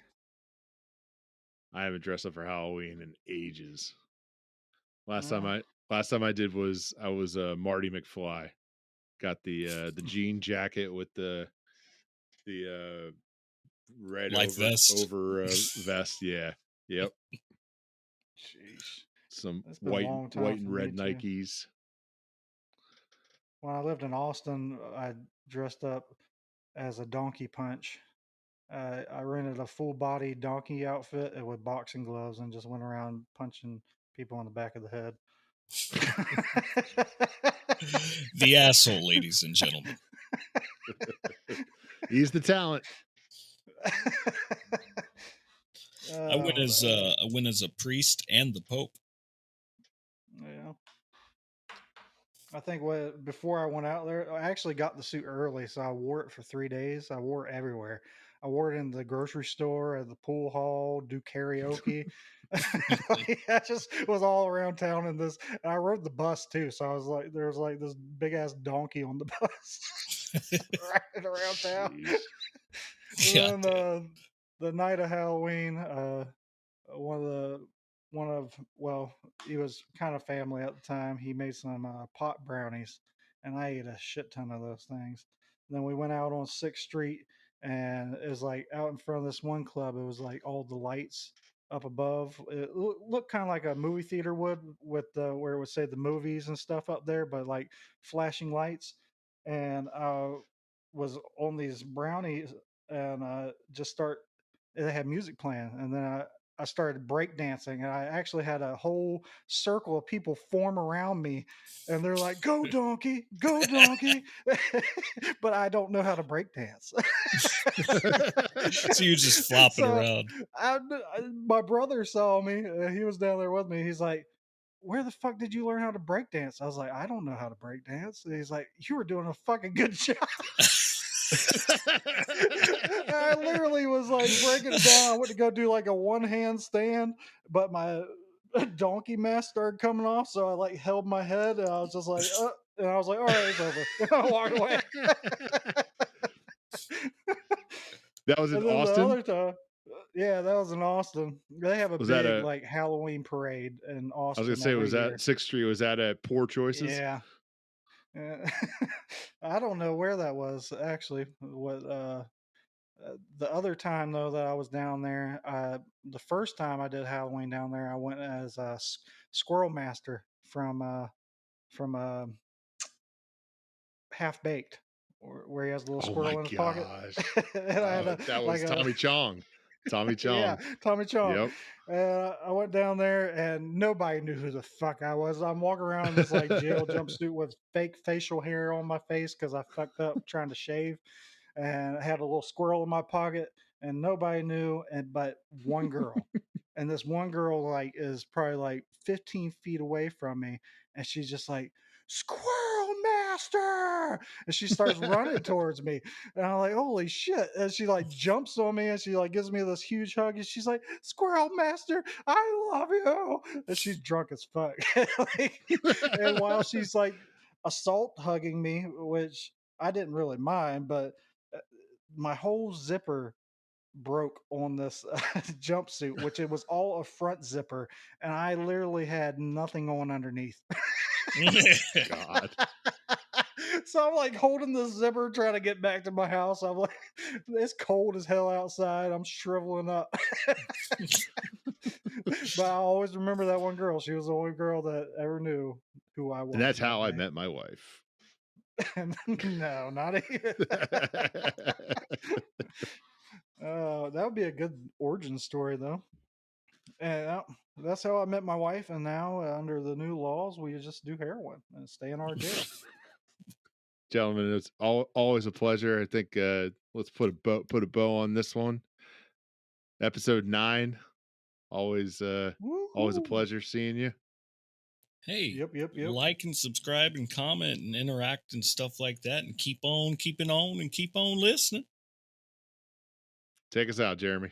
I haven't dressed up for Halloween in ages. Last No. time I did was I was Marty McFly. Got the jean jacket with the red Life vest. over vest. Yeah. Yep. Jeez. Some It's been a long time white for and me, red too. Nikes. When I lived in Austin, I dressed up as a donkey punch. I rented a full body donkey outfit with boxing gloves and just went around punching people on the back of the head. The asshole, ladies and gentlemen. He's the talent. I went as a priest and the Pope. Yeah. I think before I went out there, I actually got the suit early, so I wore it for 3 days. I wore it everywhere. I wore it in the grocery store, at the pool hall, do karaoke. I just was all around town in this. And I rode the bus too, so I was like, there was like this big ass donkey on the bus riding around town. And then the night of Halloween, well, he was kind of family at the time. He made some pot brownies, and I ate a shit ton of those things. And then we went out on 6th Street, and it was like out in front of this one club. It was like all the lights up above. It looked kind of like a movie theater would, with the where it would say the movies and stuff up there, but like flashing lights. And I was on these brownies, and just start. They had music playing, and then I started breakdancing, and I actually had a whole circle of people form around me, and they're like, "Go donkey, go donkey!" But I don't know how to breakdance. So you're just flopping around. My brother saw me. He was down there with me. He's like, "Where the fuck did you learn how to breakdance?" I was like, "I don't know how to breakdance." And he's like, "You were doing a fucking good job." I literally was like breaking it down. I went to go do like a one hand stand, but my donkey mask started coming off, so I like held my head, and I was just like, and I was like, "All right, it's over." And I walked away. That was in And then the Austin? other time, yeah, that was in Austin. They have a Was that big like Halloween parade in I was Austin gonna say, every was year. that 6th Street? Was that at Poor Choices? Yeah. I don't know where that was actually. What the other time though that I was down there, the first time I did Halloween down there, I went as a Squirrel Master from Half Baked, where he has a little Oh squirrel my in his pocket. gosh. And I had That was Tommy Chong. Tommy yeah, Chong. Tommy Chong. Yep. I went down there and nobody knew who the fuck I was. I'm walking around in this like jail jumpsuit with fake facial hair on my face because I fucked up trying to shave, and I had a little squirrel in my pocket, and nobody knew, but one girl. And this one girl like is probably like 15 feet away from me, and she's just like, "Squirrel Master!" And she starts running towards me, and I'm like, "Holy shit!" And she like jumps on me, and she like gives me this huge hug, and she's like, "Squirrel Master, I love you!" And she's drunk as fuck. And while she's like assault hugging me, which I didn't really mind, but my whole zipper broke on this jumpsuit, which it was all a front zipper, and I literally had nothing on underneath. God. So I'm like holding the zipper, trying to get back to my house. I'm like, it's cold as hell outside. I'm shriveling up. But I always remember that one girl. She was the only girl that ever knew who I was. And that's how I day. met my wife. No, not even. That would be a good origin story, though. And that's how I met my wife. And now, under the new laws, we just do heroin and stay in our jail. Gentlemen, it's always a pleasure. I think let's put a bow on this one. Episode 9. Always always a Woohoo! pleasure seeing you. Hey, Yep. like and subscribe and comment and interact and stuff like that, and keep on keeping on and keep on listening. Take us out, Jeremy.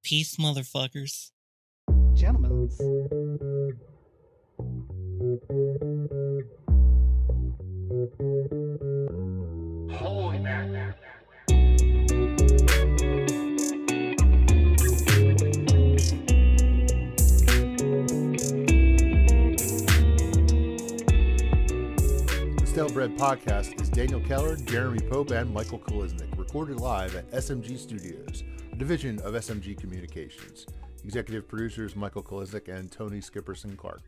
Peace, motherfuckers. Gentlemen. Holy man. The Stale Bread Podcast is Daniel Keller, Jeremy Pope, and Michael Koliznik, recorded live at SMG Studios, a division of SMG Communications. Executive producers Michael Koliznik and Tony Skipperson Clark.